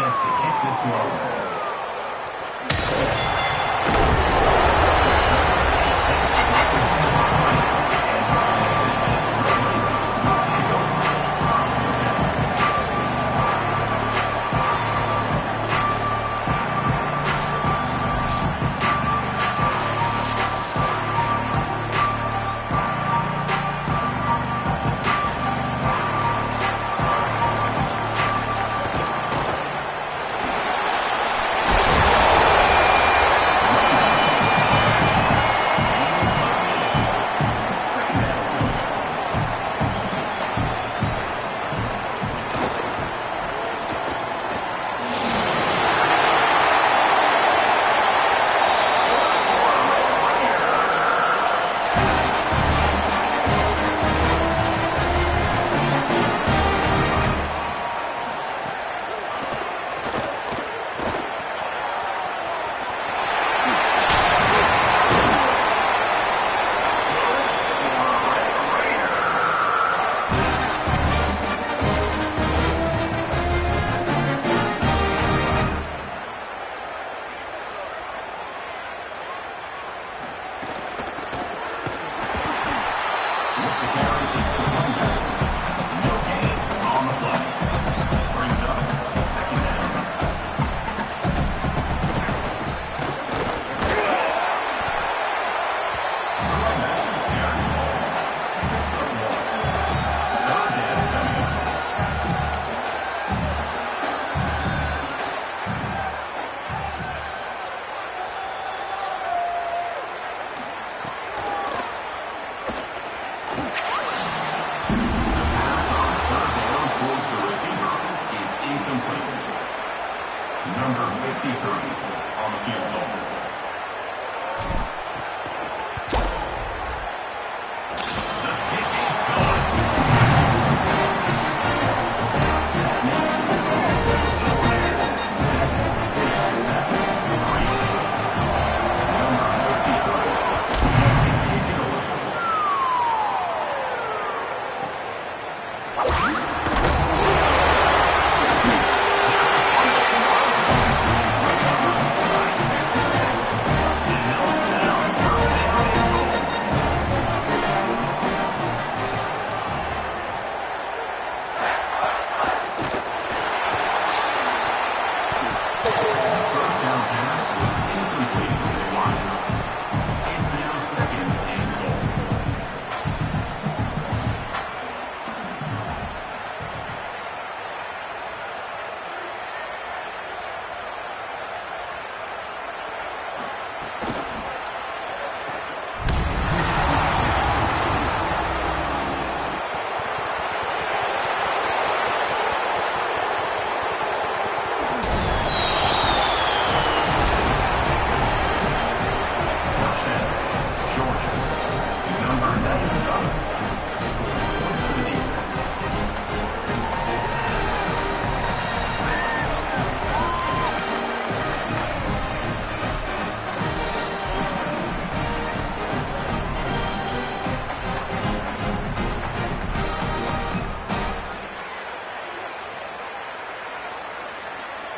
set to kick this one. Number 53 on the field goal. The kick is good. That makes the score second. Number 53. Kick it away.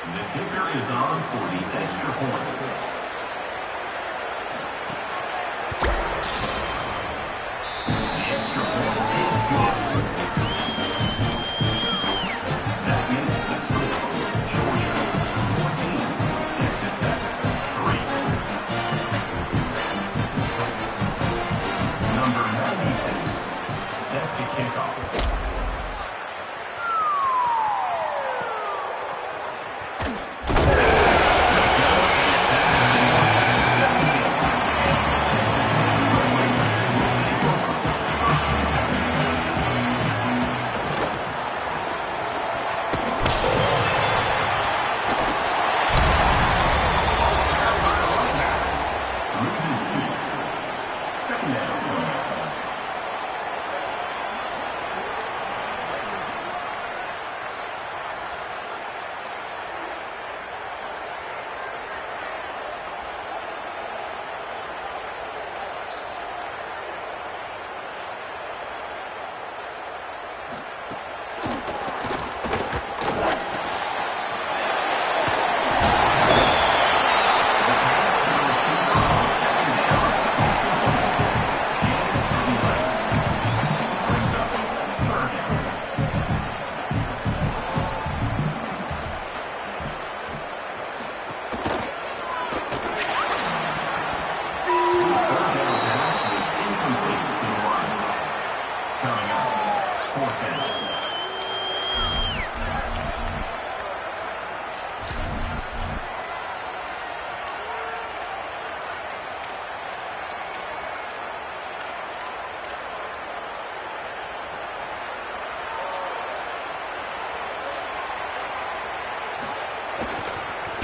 The kicker is on for the extra point. The extra point is good. That makes the score Georgia 14, Texas Tech 3. Number 96 set to kick off.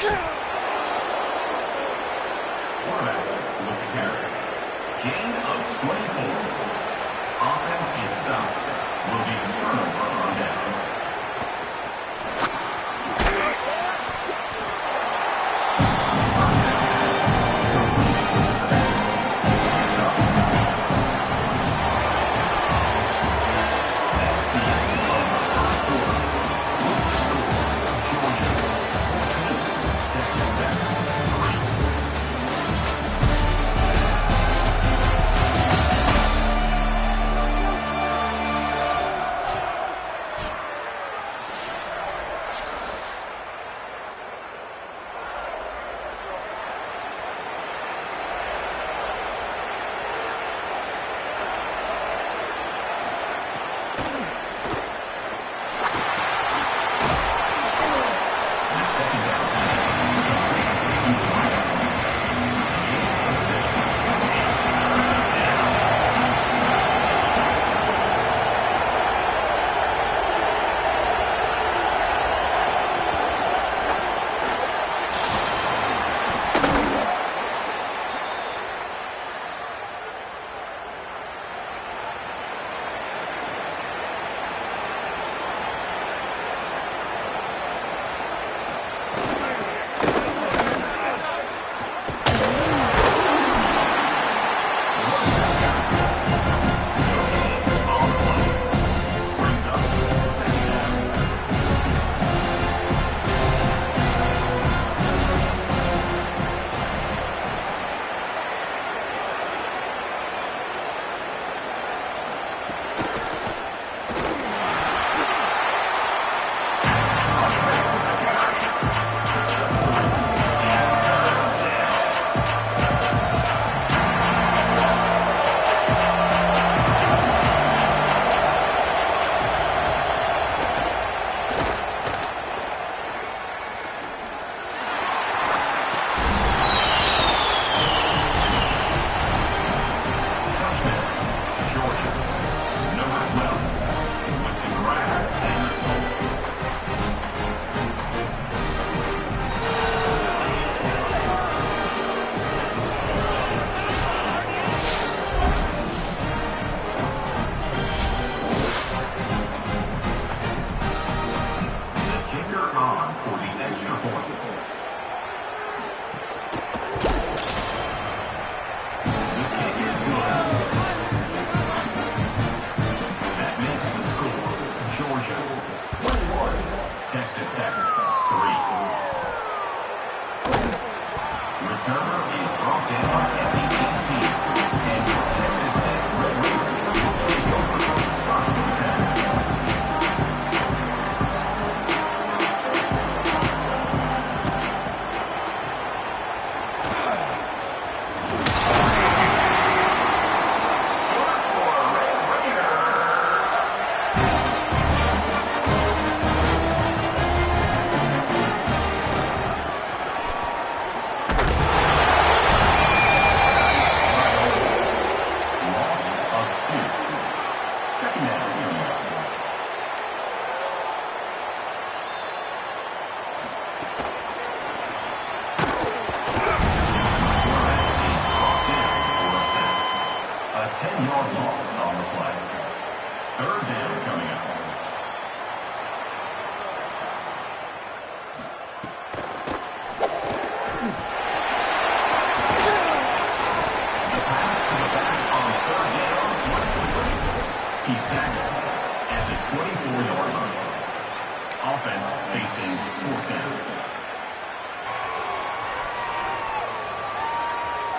Quarterback with the carry. Gain of 24. Offense is stopped. Will be a turnover on downs.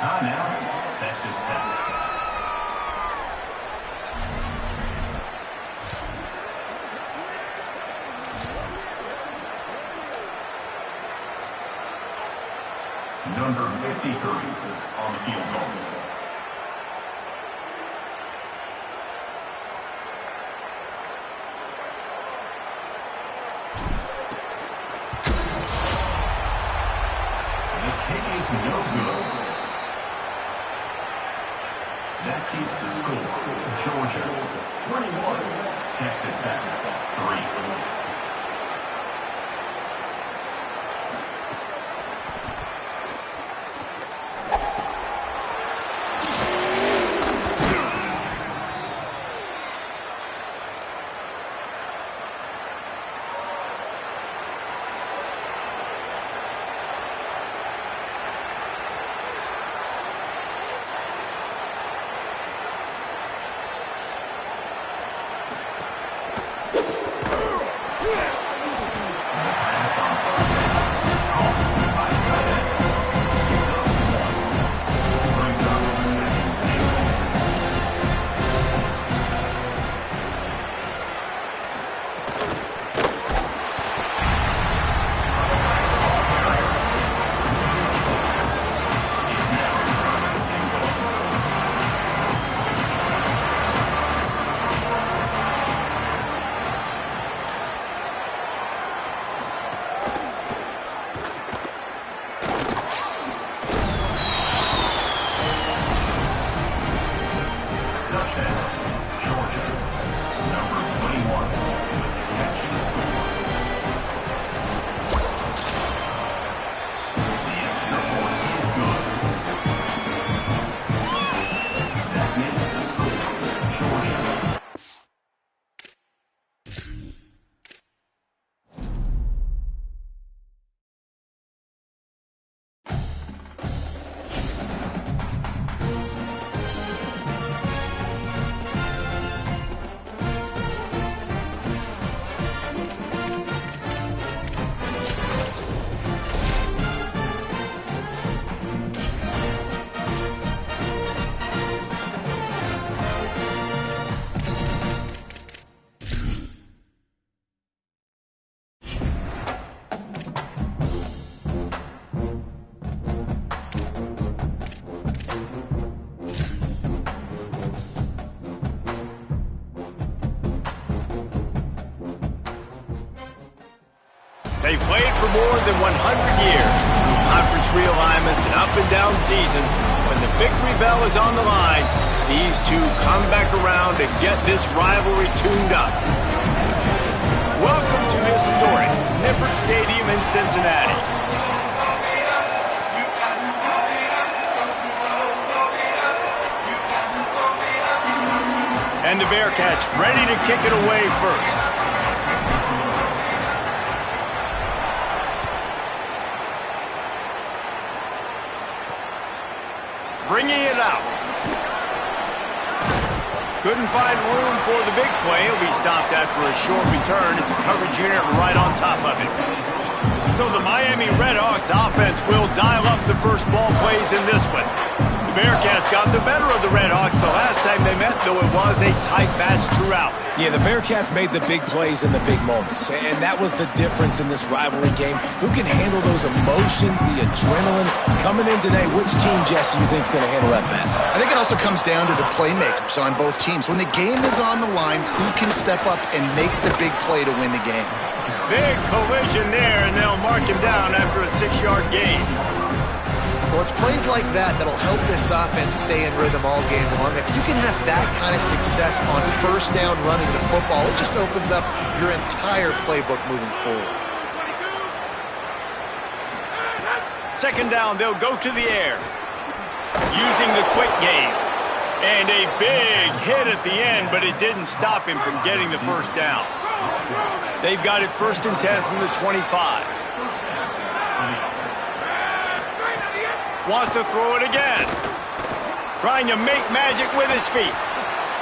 Timeout, Texas Tech. Number 53 on the field goal. The kick is no good. That keeps the score. Georgia 21, Texas Tech 3. They played for more than 100 years. Conference realignments and up and down seasons. When the victory bell is on the line, these two come back around and get this rivalry tuned up. Welcome to historic Nippert Stadium in Cincinnati. And the Bearcats ready to kick it away first. Bringing it out. Couldn't find room for the big play. He'll be stopped after a short return. It's a coverage unit right on top of it. So the Miami Redhawks offense will dial up the first ball plays in this one. The Bearcats got the better of the Redhawks the last time they met, though it was a tight match throughout. Yeah, the Bearcats made the big plays in the big moments, and that was the difference in this rivalry game. Who can handle those emotions, the adrenaline? Coming in today, which team, Jesse, you think is going to handle that best? I think it also comes down to the playmakers on both teams. When the game is on the line, who can step up and make the big play to win the game? Big collision there, and they'll mark him down after a 6-yard gain. Well, it's plays like that that'll help this offense stay in rhythm all game long. If you can have that kind of success on first down running the football, it just opens up your entire playbook moving forward. Second down, they'll go to the air. Using the quick game. And a big hit at the end, but it didn't stop him from getting the first down. They've got it 1st and 10 from the 25. Wants to throw it again. Trying to make magic with his feet.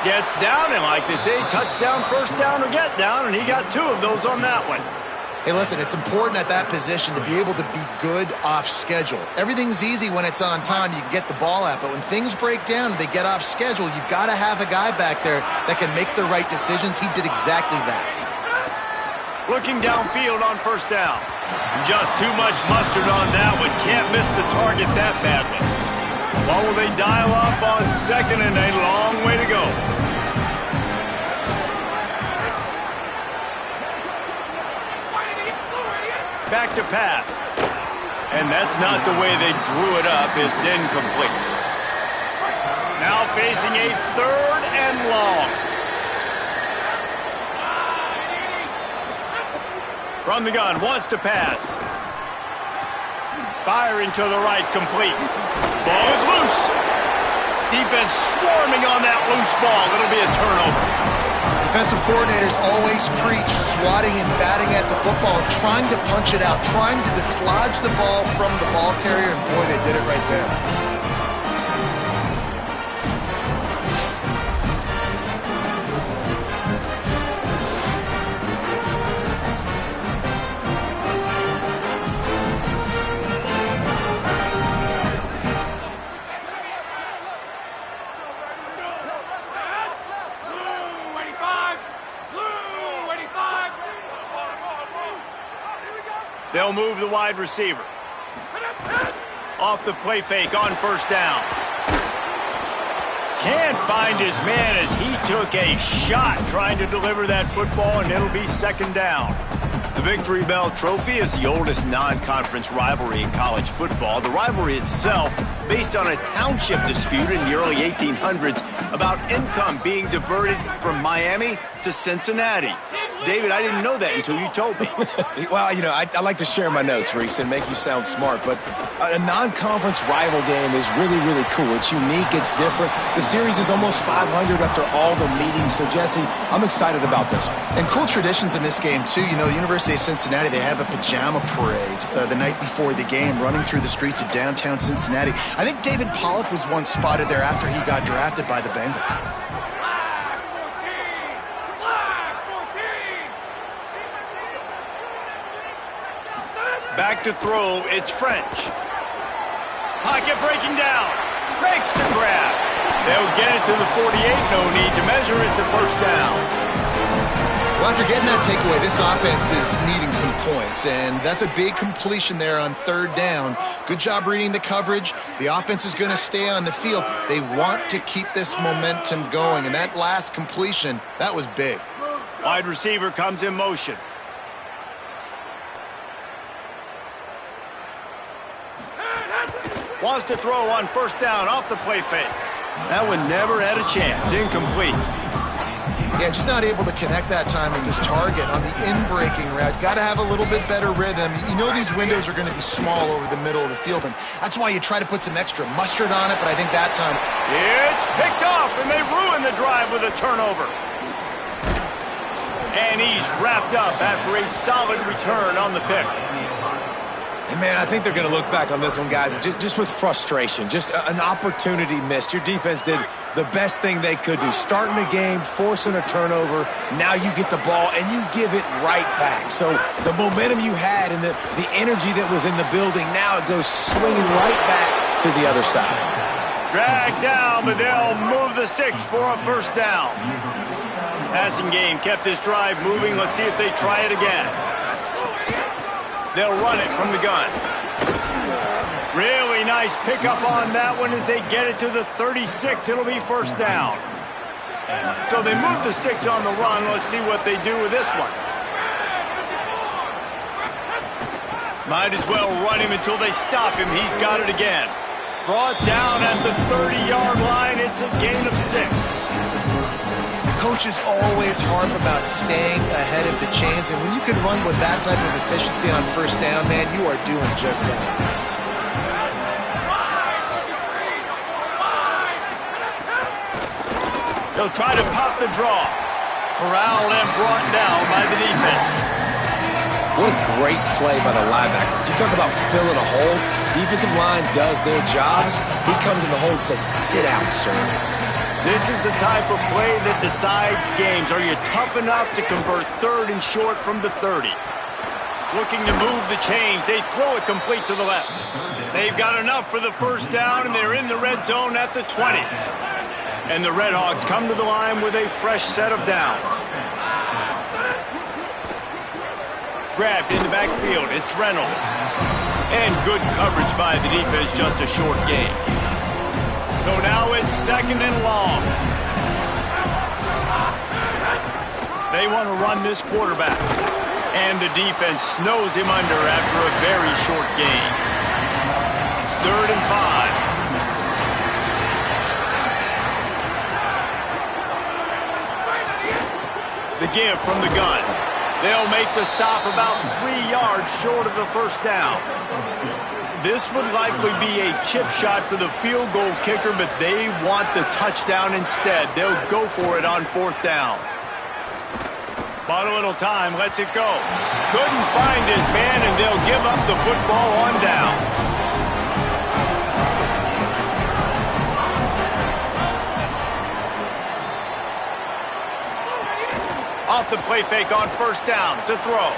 Gets down, and like they say, touchdown, first down, or get down, and he got 2 of those on that one. Hey, listen, it's important at that position to be able to be good off schedule. Everything's easy when it's on time. You can get the ball out, but when things break down and they get off schedule, you've got to have a guy back there that can make the right decisions. He did exactly that. Looking downfield on first down. Just too much mustard on that one. Can't miss the target that badly. What will they dial up on second, and a long way to go. Back to pass. And that's not the way they drew it up. It's incomplete. Now facing a 3rd and long. From the gun, wants to pass. Firing to the right, complete. Ball is loose. Defense swarming on that loose ball. It'll be a turnover. Defensive coordinators always preach swatting and batting at the football, trying to punch it out, trying to dislodge the ball from the ball carrier, and boy, they did it right there. They'll move the wide receiver. Off the play fake on first down. Can't find his man as he took a shot trying to deliver that football, and it'll be 2nd down. The Victory Bell Trophy is the oldest non-conference rivalry in college football. The rivalry itself, based on a township dispute in the early 1800s about income being diverted from Miami to Cincinnati. David, I didn't know that until you told me. Well, you know, I like to share my notes, Reese, and make you sound smart, but a non-conference rival game is really, really cool. It's unique. It's different. The series is almost 500 after all the meetings. So, Jesse, I'm excited about this one. And cool traditions in this game, too. You know, the University of Cincinnati, they have a pajama parade the night before the game running through the streets of downtown Cincinnati. I think David Pollock was once spotted there after he got drafted by the Bengals. Back to throw, it's French. Pocket breaking down. Makes the grab. They'll get it to the 48. No need to measure. It's a first down. Well, after getting that takeaway, this offense is needing some points, and that's a big completion there on 3rd down. Good job reading the coverage. The offense is going to stay on the field. They want to keep this momentum going, and that last completion, that was big. Wide receiver comes in motion. Wants to throw on first down off the play fake. That one never had a chance. Incomplete. Yeah, just not able to connect that time with his target on the in-breaking route. Got to have a little bit better rhythm. You know these windows are going to be small over the middle of the field, and that's why you try to put some extra mustard on it, but I think that time... It's picked off, and they ruin the drive with a turnover. And he's wrapped up after a solid return on the pick. And, man, I think they're going to look back on this one, guys, just with frustration. Just an opportunity missed. Your defense did the best thing they could do. Starting a game, forcing a turnover. Now you get the ball, and you give it right back. So the momentum you had and the energy that was in the building, now it goes swinging right back to the other side. Dragged down, but they'll move the sticks for a first down. Passing game kept this drive moving. Let's see if they try it again. They'll run it from the gun. Really nice pickup on that one as they get it to the 36. It'll be first down. So they move the sticks on the run. Let's see what they do with this one. Might as well run him until they stop him. He's got it again. Brought down at the 30-yard line. It's a gain of 6. Coaches always harp about staying ahead of the chains, and when you can run with that type of efficiency on first down, man, you are doing just that. They'll try to pop the draw. Corralled and brought down by the defense. What a great play by the linebacker. You talk about filling a hole. Defensive line does their jobs. He comes in the hole and says, sit out, sir. This is the type of play that decides games. Are you tough enough to convert third and short from the 30? Looking to move the chains. They throw it complete to the left. They've got enough for the first down, and they're in the red zone at the 20. And the Redhawks come to the line with a fresh set of downs. Grabbed in the backfield. It's Reynolds. And good coverage by the defense, just a short gain. So now it's second and long. They want to run this quarterback. And the defense snows him under after a very short gain. It's 3rd and 5. The give from the gun. They'll make the stop about 3 yards short of the first down. This would likely be a chip shot for the field goal kicker, but they want the touchdown instead. They'll go for it on 4th down. Bought a little time, lets it go. Couldn't find his man, and they'll give up the football on downs. Off the play fake on first down to throw.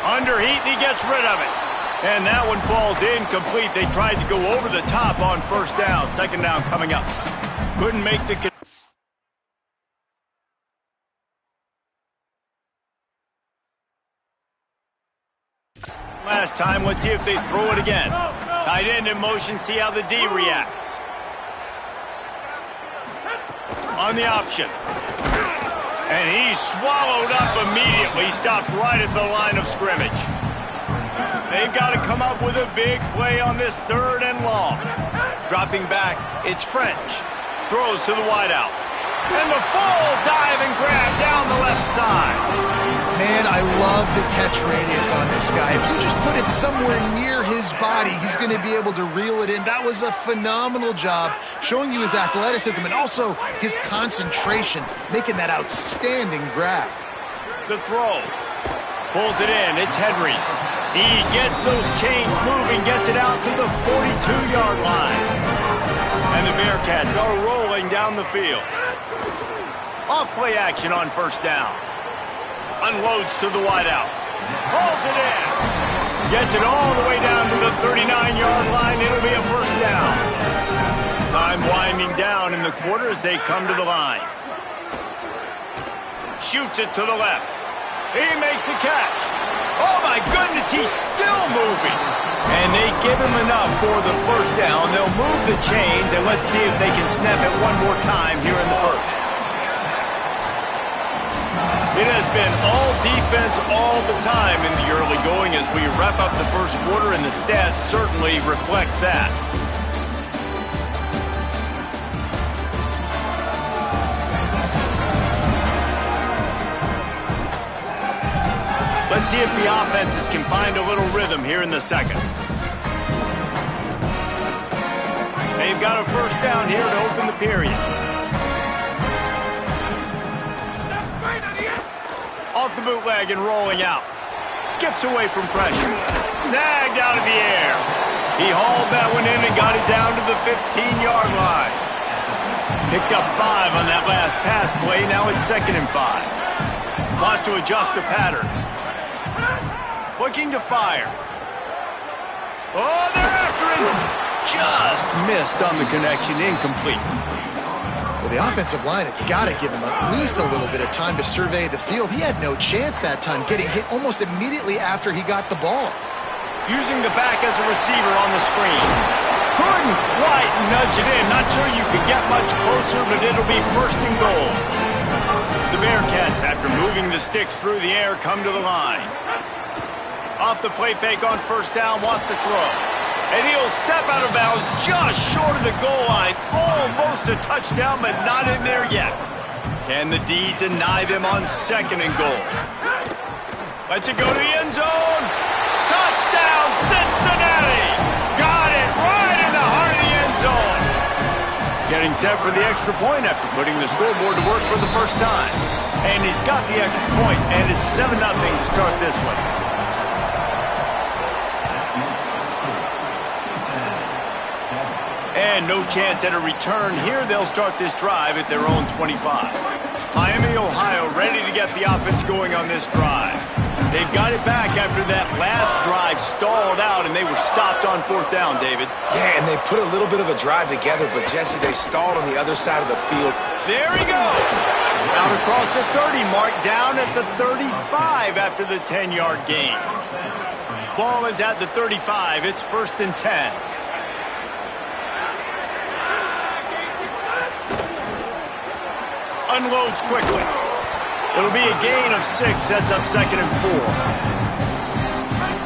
Under heat, and he gets rid of it. And that one falls incomplete. They tried to go over the top on first down. Second down coming up. Couldn't make the... Last time, let's see if they throw it again. Tight end in motion, see how the D reacts. On the option. And he's swallowed up immediately, stopped right at the line of scrimmage. They've got to come up with a big play on this 3rd and long. Dropping back, it's French. Throws to the wideout. And the full dive and grab down the left side. Man, I love the catch radius on this guy. If you just put it somewhere near his body, he's going to be able to reel it in. That was a phenomenal job, showing you his athleticism and also his concentration, making that outstanding grab. The throw. Pulls it in. It's Henry. He gets those chains moving, gets it out to the 42-yard line. And the Bearcats are rolling down the field. Off play action on first down. Unloads to the wideout. Pulls it in. Gets it all the way down to the 39-yard line. It'll be a first down. Time winding down in the quarter as they come to the line. Shoots it to the left. He makes a catch. Oh, my goodness, he's still moving. And they give him enough for the first down. They'll move the chains, and let's see if they can snap it one more time here in the first. It has been all defense all the time in the early going as we wrap up the first quarter, and the stats certainly reflect that. Let's see if the offenses can find a little rhythm here in the second. They've got a first down here to open the period. Off the bootleg and rolling out. Skips away from pressure. Snagged out of the air. He hauled that one in and got it down to the 15-yard line. Picked up 5 on that last pass play. Now it's 2nd and 5. Wants to adjust the pattern. Looking to fire. Oh, they're after him. Just missed on the connection. Incomplete. Well, the offensive line has got to give him at least a little bit of time to survey the field. He had no chance that time, getting hit almost immediately after he got the ball. Using the back as a receiver on the screen. Couldn't quite nudge it in. Not sure you could get much closer, but it'll be 1st and goal. The Bearcats, after moving the sticks through the air, come to the line. Off the play fake on 1st down, wants to throw. And he'll step out of bounds just short of the goal line. Almost a touchdown, but not in there yet. Can the D deny them on 2nd and goal? Lets it go to the end zone. Touchdown, Cincinnati! Got it right in the heart of the end zone. Getting set for the extra point after putting the scoreboard to work for the first time. And he's got the extra point, and it's 7-0 to start this one. And no chance at a return here. They'll start this drive at their own 25. Miami, Ohio, ready to get the offense going on this drive. They've got it back after that last drive stalled out, and they were stopped on 4th down, David. Yeah, and they put a little bit of a drive together, but, Jesse, they stalled on the other side of the field. There he goes. Out across the 30 mark, down at the 35 after the 10-yard gain. Ball is at the 35. It's 1st and 10. Unloads quickly. It'll be a gain of 6, sets up 2nd and 4.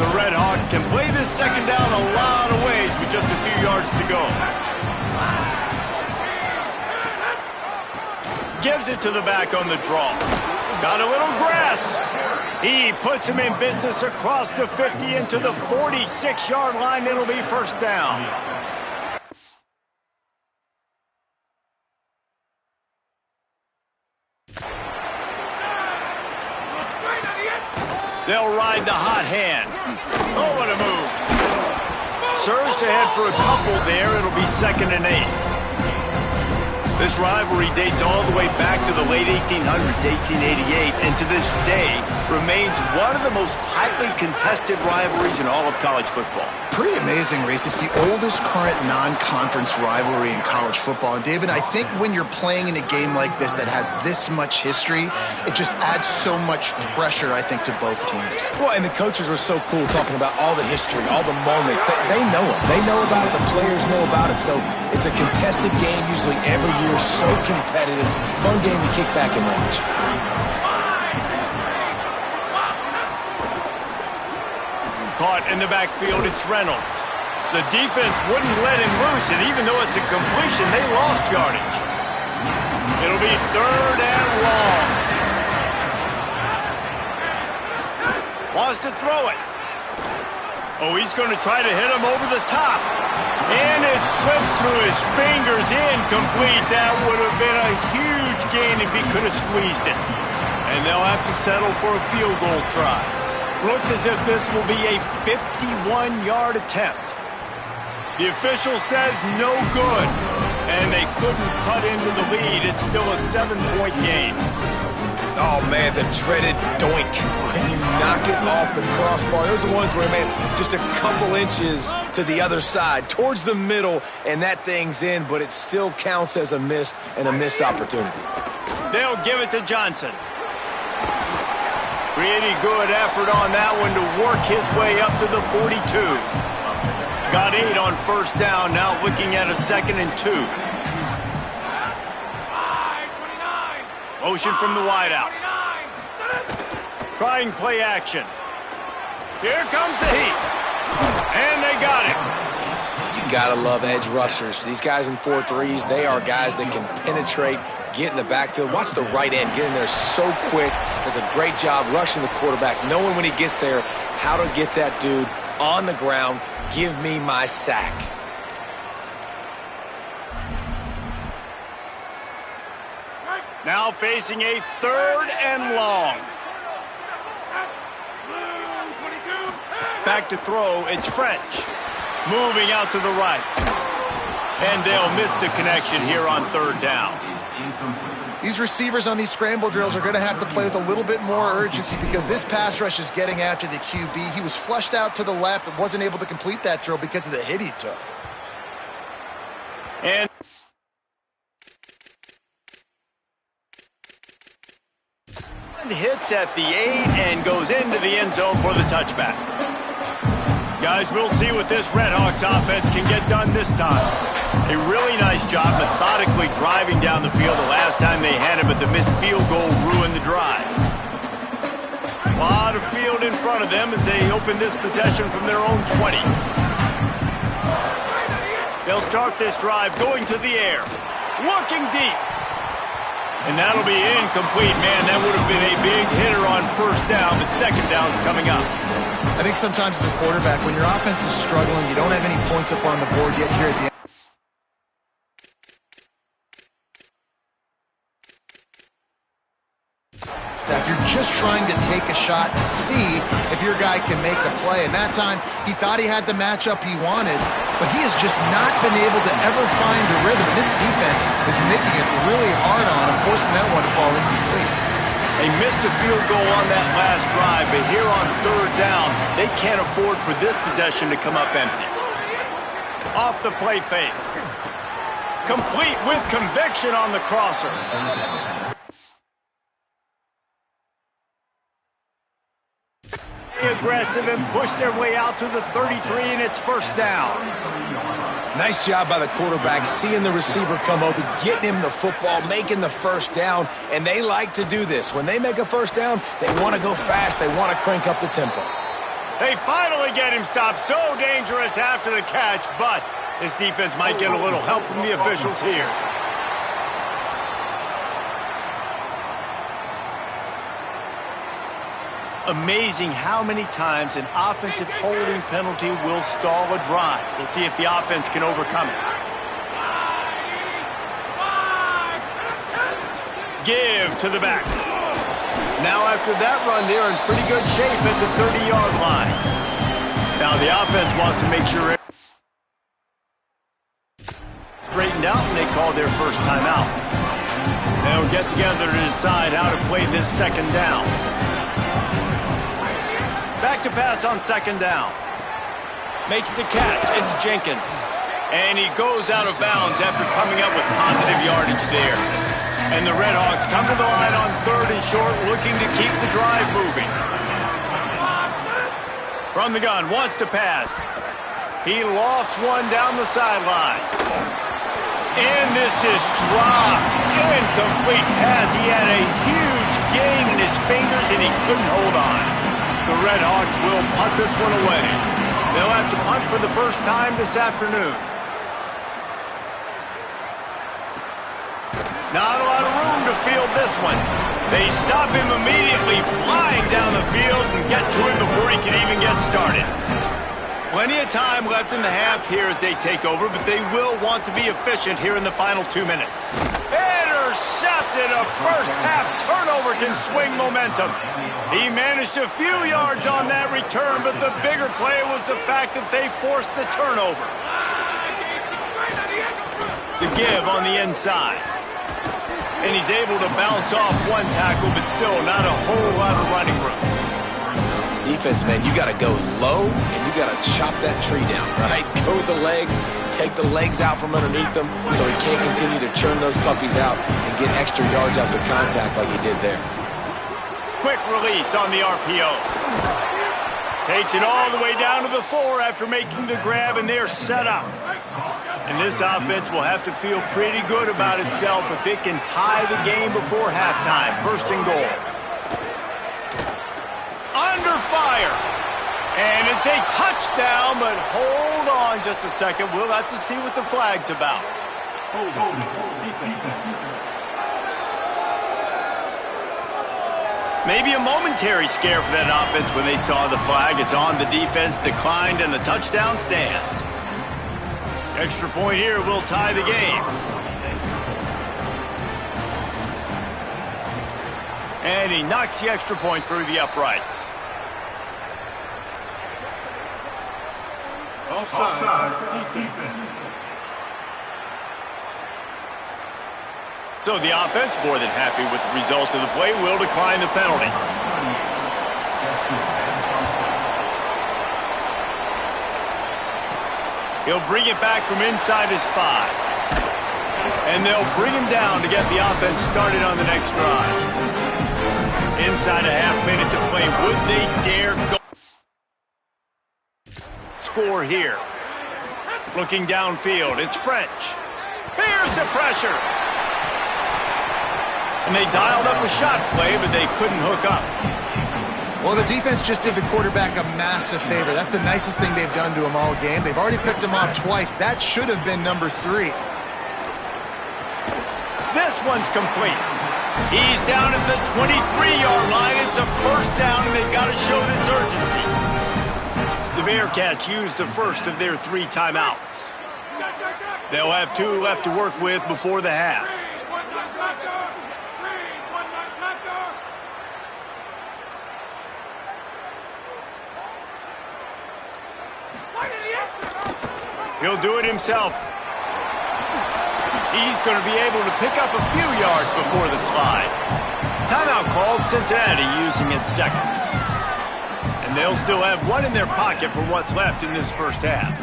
The Red Hawks can play this 2nd down a lot of ways with just a few yards to go. Gives it to the back on the draw. Got a little grass. He puts him in business across the 50 into the 46-yard line. It'll be 1st down. They'll ride the hot hand. Oh, what a move. Surged ahead for a couple there. It'll be 2nd and 8. This rivalry dates all the way back to the late 1800s, 1888, and to this day remains one of the most tightly contested rivalries in all of college football. Pretty amazing, Reese. It's the oldest current non-conference rivalry in college football. And, David, I think when you're playing in a game like this that has this much history, it just adds so much pressure, I think, to both teams. Well, and the coaches were so cool talking about all the history, all the moments. They know it. They know about it. The players know about it. So it's a contested game usually every year, so competitive. Fun game to kick back and watch. Caught in the backfield, it's Reynolds. The defense wouldn't let him loose, and even though it's a completion, they lost yardage. It'll be 3rd and long. Wants to throw it. Oh, he's going to try to hit him over the top. And it slips through his fingers, incomplete. That would have been a huge gain if he could have squeezed it. And they'll have to settle for a field goal try. Looks as if this will be a 51-yard attempt. The official says no good, and they couldn't cut into the lead. It's still a 7-point game. Oh, man, the dreaded doink when you knock it off the crossbar. Those are ones where, man, just a couple inches to the other side, towards the middle, and that thing's in, but it still counts as a missed opportunity. They'll give it to Johnson. Pretty good effort on that one to work his way up to the 42. Got 8 on 1st down, now looking at a 2nd and 2. Motion from the wideout. Trying play action. Here comes the heat. And they got him. You gotta love edge rushers. These guys in 4-3s, they are guys that can penetrate, get in the backfield. Watch the right end get in there so quick. Does a great job rushing the quarterback, knowing when he gets there how to get that dude on the ground. Give me my sack. Now facing a 3rd and long. Back to throw, it's French. Moving out to the right. And they'll miss the connection here on 3rd down. These receivers on these scramble drills are going to have to play with a little bit more urgency because this pass rush is getting after the QB. He was flushed out to the left and wasn't able to complete that throw because of the hit he took. And hits at the 8 and goes into the end zone for the touchback. Guys, we'll see what this Redhawks offense can get done this time. A really nice job methodically driving down the field the last time they had it, but the missed field goal ruined the drive. A lot of field in front of them as they open this possession from their own 20. They'll start this drive going to the air, looking deep. And that'll be incomplete, man. That would have been a big hitter on 1st down, but 2nd down's coming up. I think sometimes as a quarterback, when your offense is struggling, you don't have any points up on the board yet here at the end. If you're just trying to take a shot to see if your guy can make a play. And that time, he thought he had the matchup he wanted, but he has just not been able to ever find a rhythm. This defense is making it really hard on him, forcing that one to fall incomplete. They missed a field goal on that last drive, but here on 3rd down, they can't afford for this possession to come up empty. Off the play fake. Complete with conviction on the crosser. Aggressive and push their way out to the 33, and it's 1st down. Nice job by the quarterback, seeing the receiver come open, getting him the football, making the 1st down, and they like to do this. When they make a 1st down, they want to go fast, they want to crank up the tempo. They finally get him stopped. So dangerous after the catch, but this defense might get a little help from the officials here. Amazing how many times an offensive holding penalty will stall a drive. We'll see if the offense can overcome it. Give to the back. Now after that run, they're in pretty good shape at the 30-yard line. Now the offense wants to make sure straightened out, and they call their first timeout. They'll get together to decide how to play this 2nd down. Back to pass on 2nd down. Makes the catch. It's Jenkins. And he goes out of bounds after coming up with positive yardage there. And the Redhawks come to the line on 3rd and short, looking to keep the drive moving. From the gun, wants to pass. He lofts one down the sideline. And this is dropped. Incomplete pass. He had a huge gain in his fingers, and he couldn't hold on. The Redhawks will punt this one away. They'll have to punt for the first time this afternoon. Not a lot of room to field this one. They stop him immediately, flying down the field, and get to him before he can even get started. Plenty of time left in the half here as they take over, but they will want to be efficient here in the final 2 minutes. Intercepted. A first-half turnover can swing momentum. He managed a few yards on that return, but the bigger play was the fact that they forced the turnover. The give on the inside. And he's able to bounce off one tackle, but still not a whole lot of running room. Defense, man, you got to go low, and you got to chop that tree down, right? Go with the legs, take the legs out from underneath them so he can't continue to churn those puppies out and get extra yards after contact like he did there. Quick release on the RPO. Takes it all the way down to the 4 after making the grab, and they're set up. And this offense will have to feel pretty good about itself if it can tie the game before halftime. 1st and goal. Under fire. And it's a touchdown, but hold on just a second. We'll have to see what the flag's about. Maybe a momentary scare for that offense when they saw the flag. It's on, the defense declined, and the touchdown stands. Extra point here will tie the game. And he knocks the extra point through the uprights. Offside, defense. So the offense, more than happy with the result of the play, will decline the penalty. He'll bring it back from inside his 5. And they'll bring him down to get the offense started on the next drive. Inside a half minute to play. Would they dare go score here? Looking downfield, it's French. Here's the pressure. And they dialed up a shot play, but they couldn't hook up. Well, the defense just did the quarterback a massive favor. That's the nicest thing they've done to him all game. They've already picked him off twice. That should have been number 3. This one's complete. He's down at the 23-yard line. It's a first down, and they've got to show this urgency. The Bearcats use the first of their 3 timeouts. They'll have 2 left to work with before the half. He'll do it himself. He's going to be able to pick up a few yards before the slide. Timeout called, Cincinnati using it second. And they'll still have 1 in their pocket for what's left in this first half.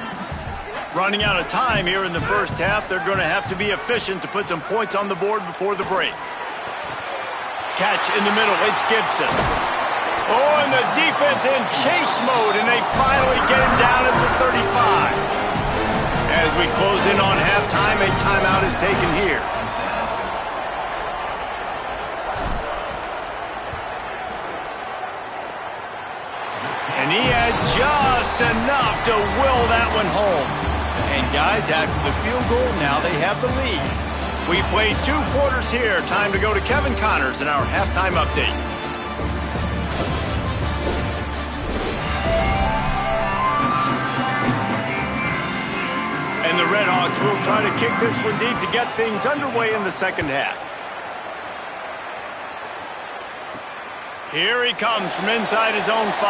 Running out of time here in the first half, they're going to have to be efficient to put some points on the board before the break. Catch in the middle, it's Gibson. Oh, and the defense in chase mode, and they finally get him down at the 35. As we close in on halftime, a timeout is taken here. And he had just enough to will that one home. And guys, after the field goal, now they have the lead. We played 2 quarters here. Time to go to Kevin Connors in our halftime update. And the Redhawks will try to kick this one deep to get things underway in the second half. Here he comes from inside his own 5.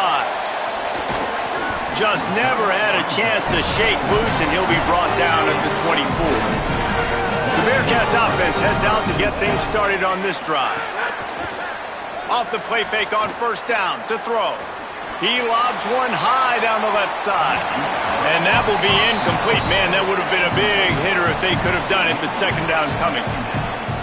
Just never had a chance to shake loose, and he'll be brought down at the 24. The Bearcats offense heads out to get things started on this drive. Off the play fake on first down to throw. He lobs one high down the left side. And that will be incomplete. Man, that would have been a big hitter if they could have done it, but second down coming.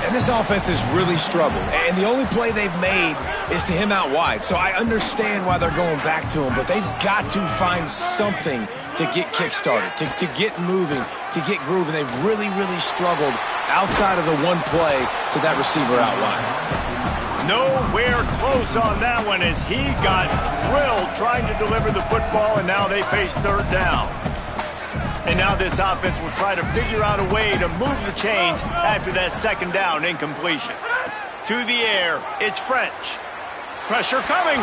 And this offense has really struggled. And the only play they've made is to him out wide. So I understand why they're going back to him, but they've got to find something to get kick-started, to get moving, to get grooving. They've really, really struggled outside of the one play to that receiver out wide. Nowhere close on that one as he got drilled trying to deliver the football, and now they face third down. And now this offense will try to figure out a way to move the chains after that second down incompletion. To the air, it's French. Pressure coming.